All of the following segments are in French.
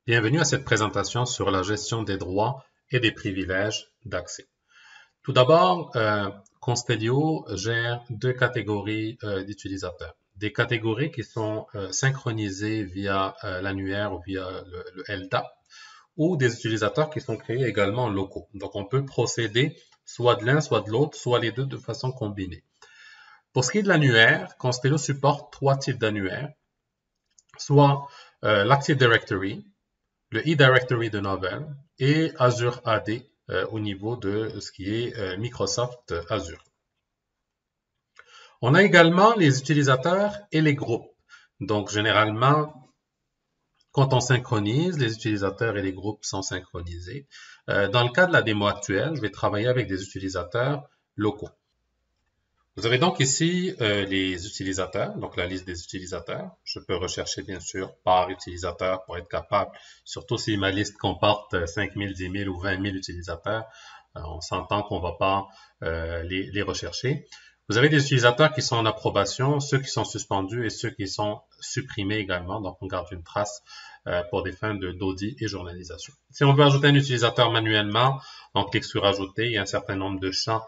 Bienvenue à cette présentation sur la gestion des droits et des privilèges d'accès. Tout d'abord, Constellio gère deux catégories d'utilisateurs. Des catégories qui sont synchronisées via l'annuaire ou via le LDAP, ou des utilisateurs qui sont créés également locaux. Donc, on peut procéder soit de l'un, soit de l'autre, soit les deux de façon combinée. Pour ce qui est de l'annuaire, Constellio supporte trois types d'annuaires, soit l'Active Directory, le eDirectory de Novell et Azure AD au niveau de ce qui est Microsoft Azure. On a également les utilisateurs et les groupes. Donc, généralement, quand on synchronise, les utilisateurs et les groupes sont synchronisés. Dans le cas de la démo actuelle, je vais travailler avec des utilisateurs locaux. Vous avez donc ici les utilisateurs, donc la liste des utilisateurs. Je peux rechercher bien sûr par utilisateur pour être capable, surtout si ma liste comporte 5 000, 10 000 ou 20 000 utilisateurs, on s'entend qu'on ne va pas les rechercher. Vous avez des utilisateurs qui sont en approbation, ceux qui sont suspendus et ceux qui sont supprimés également. Donc, on garde une trace pour des fins d'audit et journalisation. Si on veut ajouter un utilisateur manuellement, on clique sur Ajouter. Il y a un certain nombre de champs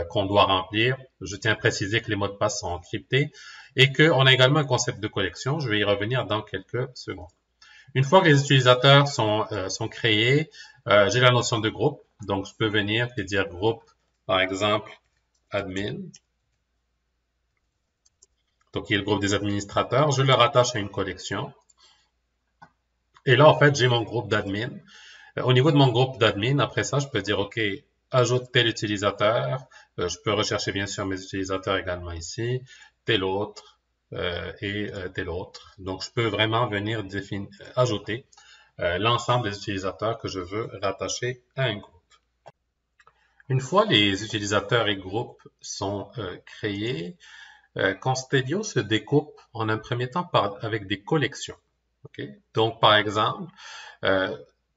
qu'on doit remplir. Je tiens à préciser que les mots de passe sont encryptés et qu'on a également un concept de collection. Je vais y revenir dans quelques secondes. Une fois que les utilisateurs sont créés, j'ai la notion de groupe. Donc, je peux venir et dire groupe, par exemple, admin. Donc, il y a le groupe des administrateurs. Je le rattache à une collection. Et là, en fait, j'ai mon groupe d'admin. Au niveau de mon groupe d'admin, après ça, je peux dire, OK, ajoute tel utilisateur. Je peux rechercher bien sûr mes utilisateurs également ici, tel autre et tel autre. Donc, je peux vraiment venir ajouter l'ensemble des utilisateurs que je veux rattacher à un groupe. Une fois les utilisateurs et groupes sont créés, Constellio se découpe en un premier temps avec des collections. Okay? Donc, par exemple,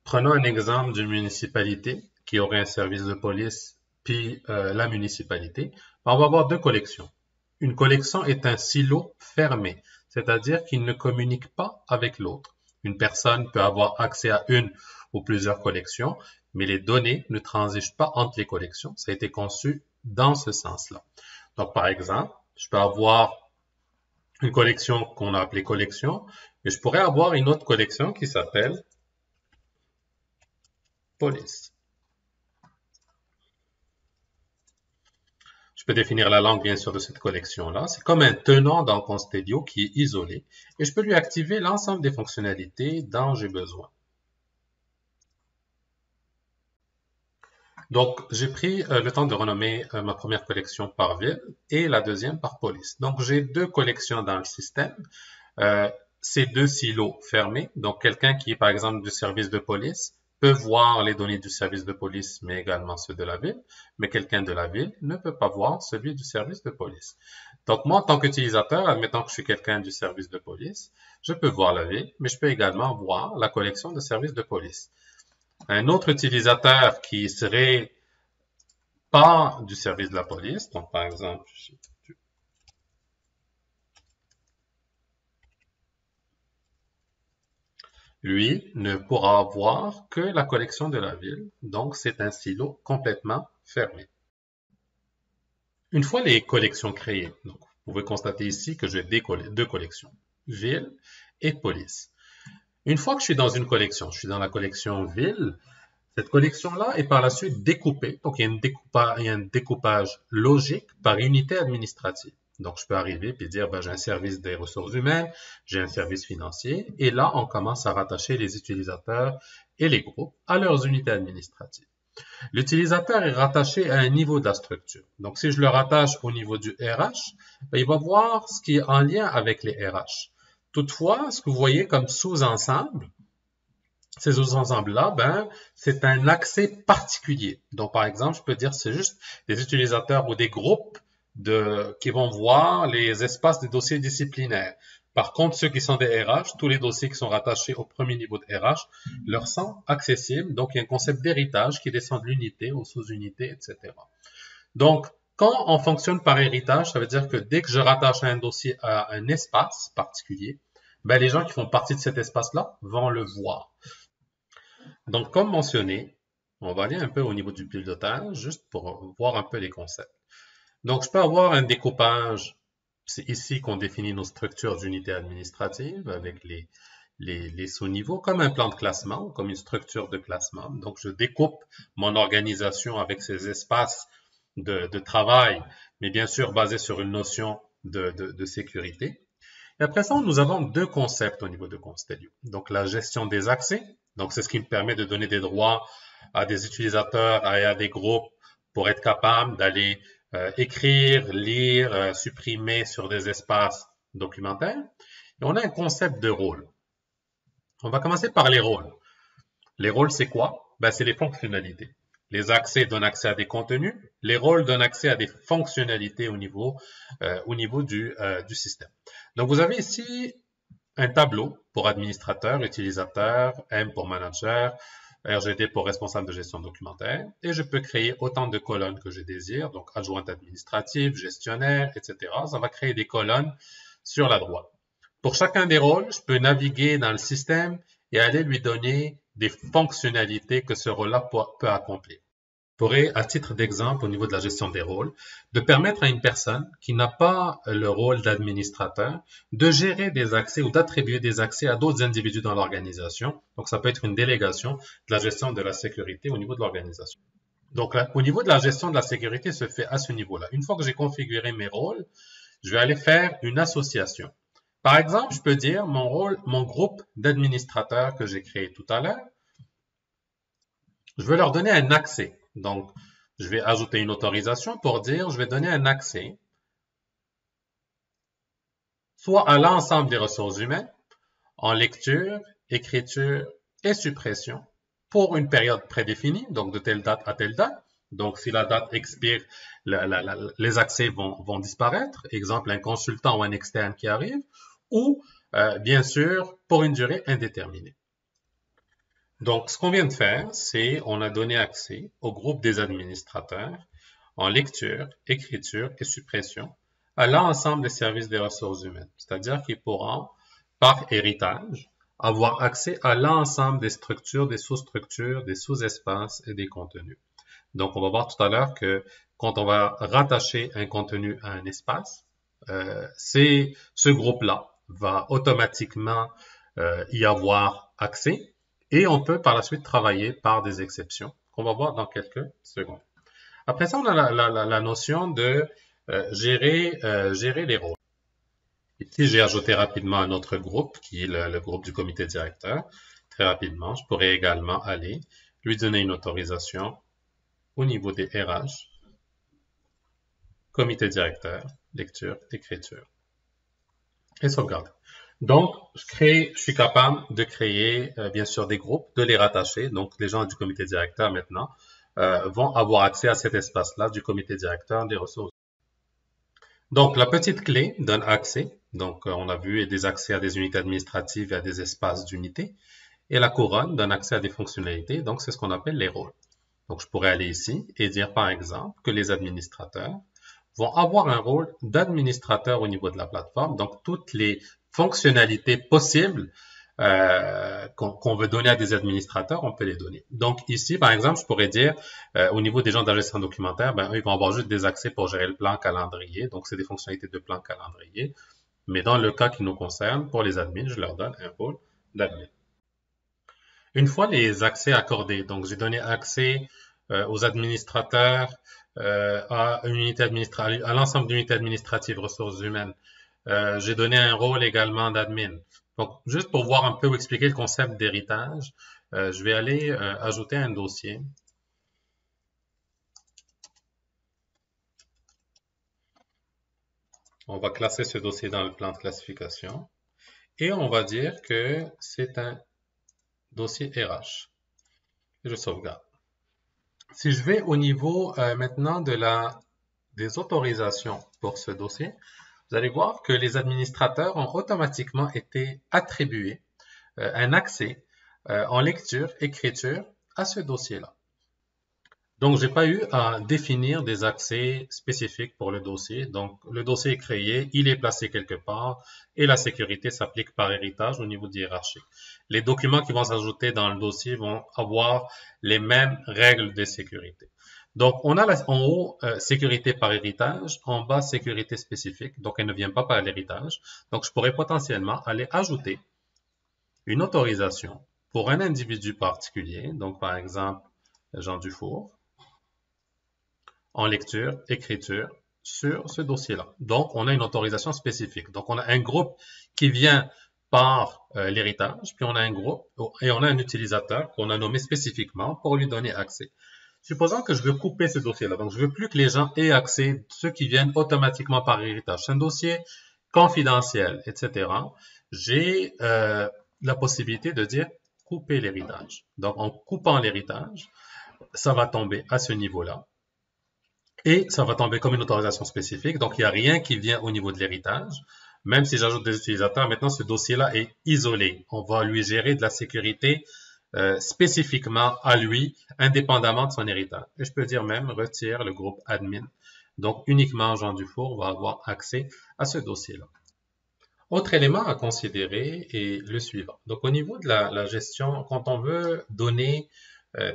prenons un exemple d'une municipalité qui aurait un service de police, puis la municipalité. On va avoir deux collections. Une collection est un silo fermé, c'est-à-dire qu'il ne communique pas avec l'autre. Une personne peut avoir accès à une ou plusieurs collections, mais les données ne transigent pas entre les collections. Ça a été conçu dans ce sens-là. Donc, par exemple, je peux avoir une collection qu'on a appelée collection, et je pourrais avoir une autre collection qui s'appelle police. Je peux définir la langue, bien sûr, de cette collection-là. C'est comme un tenant dans Constellio qui est isolé, et je peux lui activer l'ensemble des fonctionnalités dont j'ai besoin. Donc, j'ai pris le temps de renommer ma première collection par ville et la deuxième par police. Donc, j'ai deux collections dans le système. Ces deux silos fermés. Donc, quelqu'un qui est, par exemple, du service de police peut voir les données du service de police, mais également ceux de la ville. Mais quelqu'un de la ville ne peut pas voir celui du service de police. Donc, moi, en tant qu'utilisateur, admettons que je suis quelqu'un du service de police, je peux voir la ville, mais je peux également voir la collection de services de police. Un autre utilisateur qui serait pas du service de la police, donc par exemple, lui ne pourra voir que la collection de la ville, donc c'est un silo complètement fermé. Une fois les collections créées, donc vous pouvez constater ici que j'ai deux collections, ville et police. Une fois que je suis dans une collection, je suis dans la collection ville, cette collection-là est par la suite découpée. Donc, il y a un découpage logique par unité administrative. Donc, je peux arriver et dire, j'ai un service des ressources humaines, j'ai un service financier. Et là, on commence à rattacher les utilisateurs et les groupes à leurs unités administratives. L'utilisateur est rattaché à un niveau de la structure. Donc, si je le rattache au niveau du RH, il va voir ce qui est en lien avec les RH. Toutefois, ce que vous voyez comme sous-ensemble, ces sous-ensembles-là, c'est un accès particulier. Donc, par exemple, je peux dire c'est juste des utilisateurs ou des groupes qui vont voir les espaces des dossiers disciplinaires. Par contre, ceux qui sont des RH, tous les dossiers qui sont rattachés au premier niveau de RH, leur sont accessibles. Donc, il y a un concept d'héritage qui descend de l'unité aux sous-unités, etc. Donc, quand on fonctionne par héritage, ça veut dire que dès que je rattache un dossier à un espace particulier, les gens qui font partie de cet espace-là vont le voir. Donc, comme mentionné, on va aller un peu au niveau du pilotage, juste pour voir un peu les concepts. Donc, je peux avoir un découpage. C'est ici qu'on définit nos structures d'unités administratives avec les sous-niveaux, comme un plan de classement, comme une structure de classement. Donc, je découpe mon organisation avec ces espaces de travail, mais bien sûr basés sur une notion de sécurité. Et après ça, nous avons deux concepts au niveau de Constellio. Donc, la gestion des accès. Donc, c'est ce qui me permet de donner des droits à des utilisateurs et à des groupes pour être capable d'aller écrire, lire, supprimer sur des espaces documentaires. Et on a un concept de rôle. On va commencer par les rôles. Les rôles, c'est quoi? Ben, c'est les fonctionnalités. Les accès donnent accès à des contenus. Les rôles donnent accès à des fonctionnalités au niveau du système. Donc, vous avez ici un tableau pour administrateur, utilisateur, M pour manager, RGD pour responsable de gestion documentaire. Et je peux créer autant de colonnes que je désire, donc adjointe administrative, gestionnaire, etc. Ça va créer des colonnes sur la droite. Pour chacun des rôles, je peux naviguer dans le système et aller lui donner des fonctionnalités que ce rôle-là peut accomplir. Je pourrais, à titre d'exemple, au niveau de la gestion des rôles, de permettre à une personne qui n'a pas le rôle d'administrateur de gérer des accès ou d'attribuer des accès à d'autres individus dans l'organisation. Donc, ça peut être une délégation de la gestion de la sécurité au niveau de l'organisation. Donc, là, au niveau de la gestion de la sécurité se fait à ce niveau-là. Une fois que j'ai configuré mes rôles, je vais aller faire une association. Par exemple, je peux dire mon groupe d'administrateurs que j'ai créé tout à l'heure, je veux leur donner un accès. Donc, je vais ajouter une autorisation pour dire je vais donner un accès soit à l'ensemble des ressources humaines en lecture, écriture et suppression pour une période prédéfinie, donc de telle date à telle date. Donc, si la date expire, les accès vont disparaître. Exemple, un consultant ou un externe qui arrive. Ou, bien sûr, pour une durée indéterminée. Donc, ce qu'on vient de faire, c'est on a donné accès au groupe des administrateurs en lecture, écriture et suppression à l'ensemble des services des ressources humaines. C'est-à-dire qu'ils pourront, par héritage, avoir accès à l'ensemble des structures, des sous-structures, des sous-espaces et des contenus. Donc, on va voir tout à l'heure que quand on va rattacher un contenu à un espace, c'est ce groupe-là va automatiquement y avoir accès. Et on peut par la suite travailler par des exceptions qu'on va voir dans quelques secondes. Après ça, on a la notion de gérer les rôles. Ici, j'ai ajouté rapidement un autre groupe qui est le groupe du comité directeur. Très rapidement, je pourrais également aller lui donner une autorisation au niveau des RH, comité directeur, lecture, écriture et sauvegarde. Donc, je suis capable de créer, bien sûr, des groupes, de les rattacher. Donc, les gens du comité directeur, maintenant, vont avoir accès à cet espace-là du comité directeur des ressources. Donc, la petite clé donne accès. Donc, on a vu des accès à des unités administratives et à des espaces d'unités. Et la couronne donne accès à des fonctionnalités. Donc, c'est ce qu'on appelle les rôles. Donc, je pourrais aller ici et dire, par exemple, que les administrateurs vont avoir un rôle d'administrateur au niveau de la plateforme. Donc, toutes les fonctionnalités possibles qu'on veut donner à des administrateurs, on peut les donner. Donc, ici, par exemple, je pourrais dire, au niveau des gens de la gestion documentaire, ben, eux, ils vont avoir juste des accès pour gérer le plan calendrier. Donc, c'est des fonctionnalités de plan calendrier. Mais dans le cas qui nous concerne, pour les admins, je leur donne un rôle d'admin. Une fois les accès accordés, donc j'ai donné accès aux administrateurs, à une unité administrative, à l'ensemble d'unités administratives ressources humaines. J'ai donné un rôle également d'admin. Donc, juste pour voir un peu ou expliquer le concept d'héritage, je vais aller ajouter un dossier. On va classer ce dossier dans le plan de classification. Et on va dire que c'est un dossier RH. Et je sauvegarde. Si je vais au niveau maintenant des autorisations pour ce dossier, vous allez voir que les administrateurs ont automatiquement été attribués un accès en lecture, écriture à ce dossier-là. Donc, j'ai pas eu à définir des accès spécifiques pour le dossier. Donc, le dossier est créé, il est placé quelque part et la sécurité s'applique par héritage au niveau hiérarchique. les documents qui vont s'ajouter dans le dossier vont avoir les mêmes règles de sécurité. Donc, on a en haut sécurité par héritage, en bas sécurité spécifique, donc elle ne vient pas par l'héritage. Donc, je pourrais potentiellement aller ajouter une autorisation pour un individu particulier, donc par exemple Jean Dufour, en lecture, écriture, sur ce dossier-là. Donc, on a une autorisation spécifique. Donc, on a un groupe qui vient par l'héritage, puis on a un groupe et on a un utilisateur qu'on a nommé spécifiquement pour lui donner accès. Supposons que je veux couper ce dossier-là. Donc, je veux plus que les gens aient accès, ceux qui viennent automatiquement par héritage. C'est un dossier confidentiel, etc. J'ai la possibilité de dire couper l'héritage. Donc, en coupant l'héritage, ça va tomber à ce niveau-là. Et ça va tomber comme une autorisation spécifique. Donc, il n'y a rien qui vient au niveau de l'héritage. Même si j'ajoute des utilisateurs, maintenant, ce dossier-là est isolé. On va lui gérer de la sécurité spécifiquement à lui, indépendamment de son héritage. Et je peux dire même, retire le groupe admin. Donc, uniquement Jean Dufour va avoir accès à ce dossier-là. Autre élément à considérer est le suivant. Donc, au niveau de la gestion, quand on veut donner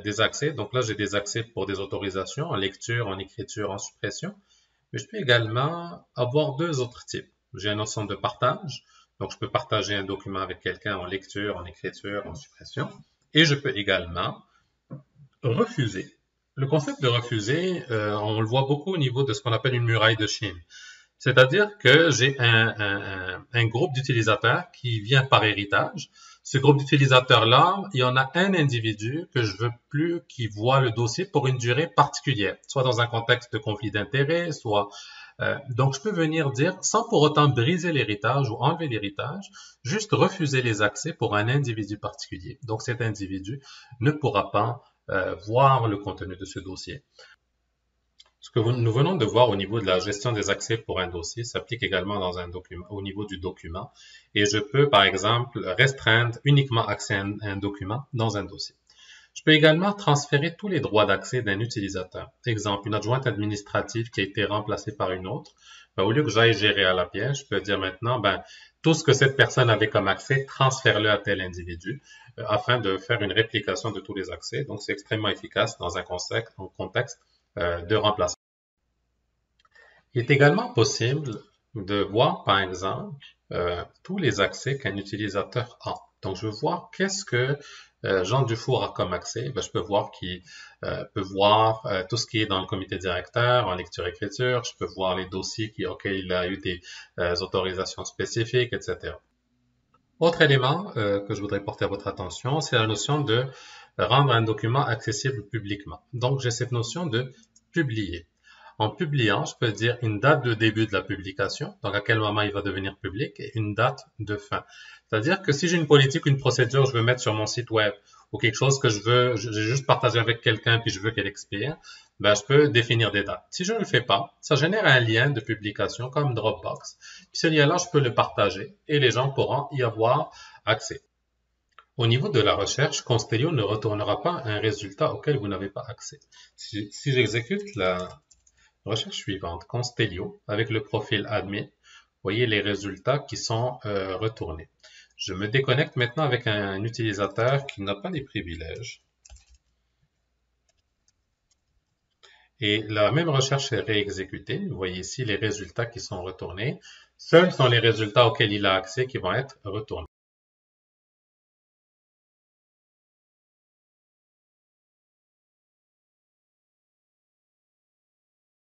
des accès, donc là, j'ai des accès pour des autorisations en lecture, en écriture, en suppression, mais je peux également avoir deux autres types. J'ai une notion de partage, donc je peux partager un document avec quelqu'un en lecture, en écriture, en suppression, et je peux également refuser. Le concept de refuser, on le voit beaucoup au niveau de ce qu'on appelle une muraille de Chine. C'est-à-dire que j'ai un groupe d'utilisateurs qui vient par héritage. Ce groupe d'utilisateurs-là, il y en a un individu que je veux plus qui voit le dossier pour une durée particulière, soit dans un contexte de conflit d'intérêts, soit... donc, je peux venir dire, sans pour autant briser l'héritage ou enlever l'héritage, juste refuser les accès pour un individu particulier. Donc, cet individu ne pourra pas voir le contenu de ce dossier. Ce que nous venons de voir au niveau de la gestion des accès pour un dossier s'applique également dans un document, au niveau du document. Et je peux, par exemple, restreindre uniquement accès à un document dans un dossier. Je peux également transférer tous les droits d'accès d'un utilisateur. Exemple, une adjointe administrative qui a été remplacée par une autre. Au lieu que j'aille gérer à la pièce, je peux dire maintenant, tout ce que cette personne avait comme accès, transfère-le à tel individu afin de faire une réplication de tous les accès. Donc, c'est extrêmement efficace dans un contexte de remplacement. Il est également possible de voir, par exemple, tous les accès qu'un utilisateur a. Donc, je veux voir qu'est-ce que Jean Dufour a comme accès. Je peux voir qu'il peut voir tout ce qui est dans le comité directeur, en lecture-écriture. Je peux voir les dossiers auxquels il a eu des autorisations spécifiques, etc. Autre élément que je voudrais porter à votre attention, c'est la notion de rendre un document accessible publiquement. Donc, j'ai cette notion de publier. En publiant, je peux dire une date de début de la publication, donc à quel moment il va devenir public, et une date de fin. C'est-à-dire que si j'ai une politique, une procédure, je veux mettre sur mon site web, ou quelque chose que j'ai juste partagé avec quelqu'un, puis je veux qu'elle expire, je peux définir des dates. Si je ne le fais pas, ça génère un lien de publication comme Dropbox. Puis ce lien-là, je peux le partager, et les gens pourront y avoir accès. Au niveau de la recherche, Constellio ne retournera pas un résultat auquel vous n'avez pas accès. Si j'exécute la recherche suivante, Constellio, avec le profil admin, vous voyez les résultats qui sont retournés. Je me déconnecte maintenant avec un utilisateur qui n'a pas les privilèges. Et la même recherche est réexécutée. Vous voyez ici les résultats qui sont retournés. Seuls sont les résultats auxquels il a accès qui vont être retournés.